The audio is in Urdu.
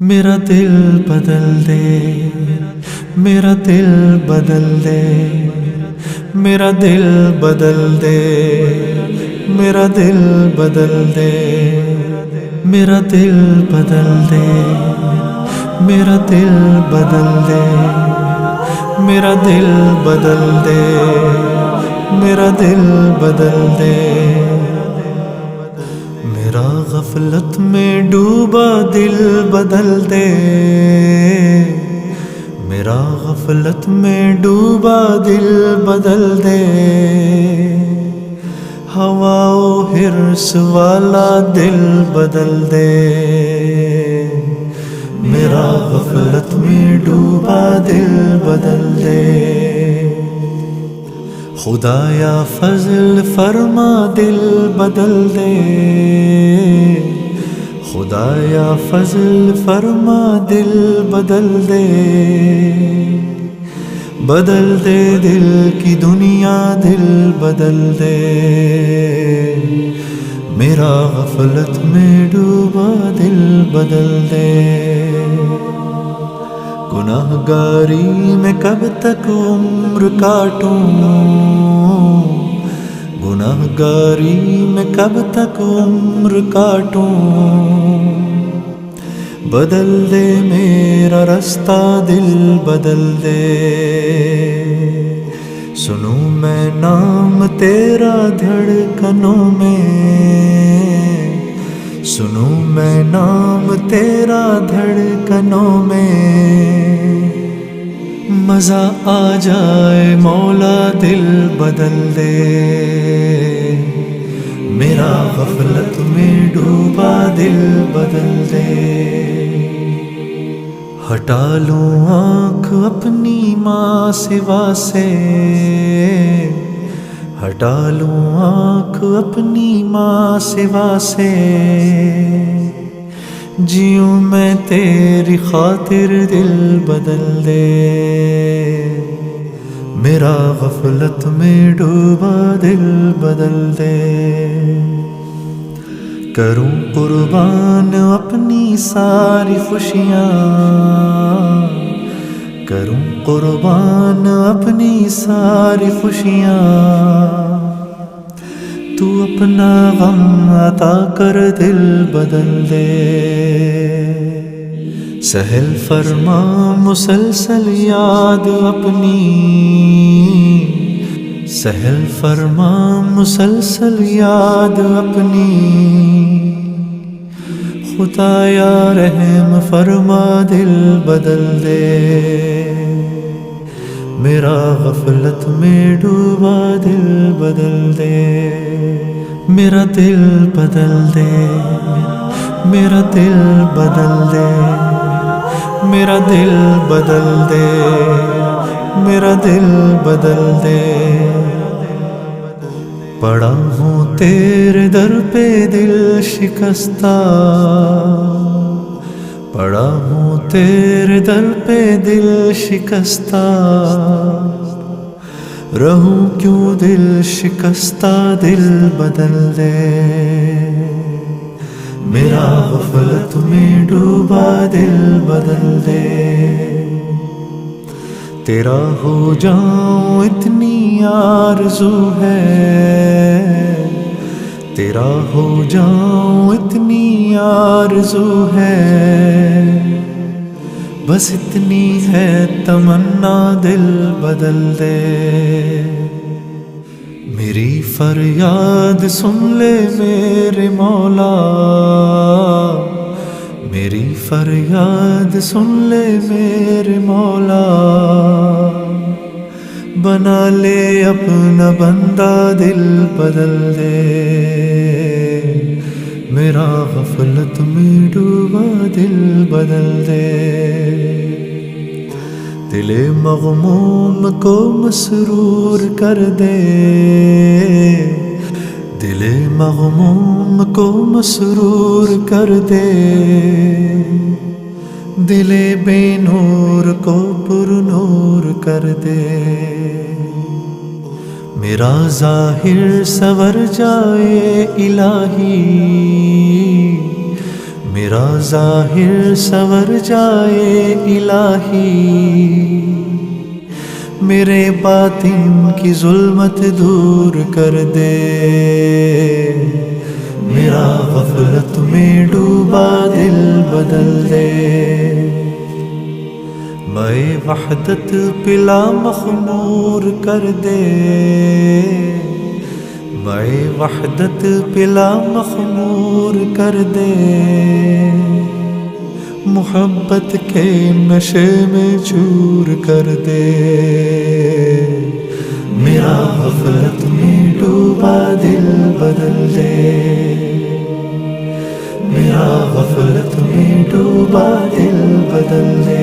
میرا دل بدل دے، میرا دل بدل دے، میرا دل بدل دے، میرا دل بدل دے، میرا دل بدل دے، میرا دل بدل دے، میرا دل بدل دے، میرا دل بدل دے، میرا غفلت میں ڈوبا دل بدل دے، میرا غفلت میں ڈوبا دل بدل دے، ہوا و حرص والا دل بدل دے، میرا غفلت میں ڈوبا دل بدل دے، خدایا فضل فرما دل بدل دے، خدایا فضل فرما دل بدل دے، بدل دے دل کی دنیا دل بدل دے، میرا غفلت میں ڈوبا دل بدل دے، گناہگاری میں کب تک عمر کاٹوں، گناہگاری میں کب تک عمر کاٹوں، بدل دے میرا رستہ دل بدل دے، سنوں میں نام تیرا دھڑکنوں میں، سنوں میں نام تیرا دھڑکنوں میں، مزہ آ جائے مولا دل بدل دے، میرا غفلت میں ڈوبا دل بدل دے، ہٹا لوں آنکھ اپنی ماں سوا سے، ہٹا لوں آنکھ اپنی ماں سوا سے، جیوں میں تیری خاطر دل بدل دے، میرا غفلت میں ڈوبا دل بدل دے، کروں قربان اپنی ساری خوشیاں، کروں قربان اپنی ساری خوشیاں، تو اپنا غم عطا کر دل بدل دے، سہل فرما مسلسل یاد اپنی، سہل فرما مسلسل یاد اپنی، خدایا رحم فرما دل بدل دے، میرا غفلت میں ڈوبا دل بدل دے، میرا دل بدل دے، میرا دل بدل دے، میرا دل بدل دے، میرا دل بدل دے، پڑا ہوں تیرے در پہ دل شکستہ، پڑا ہوں تیرے در پہ دل شکستہ، رہوں کیوں دل شکستہ دل بدل دے، میرا غفلت میں ڈوبا دل بدل دے، تیرا ہو جاؤں اتنی آرزو ہے، تیرا ہو جاؤں اتنی آرزو ہے، بس اتنی ہے تمنا دل بدل دے، میری فریاد سن لے میرے مولا، میری فریاد سن لے میرے مولا، بنا لے اپنا بندہ دل بدل دے، میرا غفلت میں ڈوبا دل بدل دے، دل مغموم کو مسرور کر دے، دل مغموم کو مسرور کر دے، دل بے نور کو پر نور کر دے، میرا ظاہر سور جائے الہی، میرا ظاہر سنور جائے الہی، میرے باطن کی ظلمت دور کر دے، میرا غفلت میں ڈوبا دل بدل دے، میں وحدت پلا مخمور کر دے، میں وحدت پلا مخمور کر دے، محبت کے نشے میں چور کر دے، میرا غفلت میں ڈوبا دل بدل دے، میرا غفلت میں ڈوبا دل بدل دے۔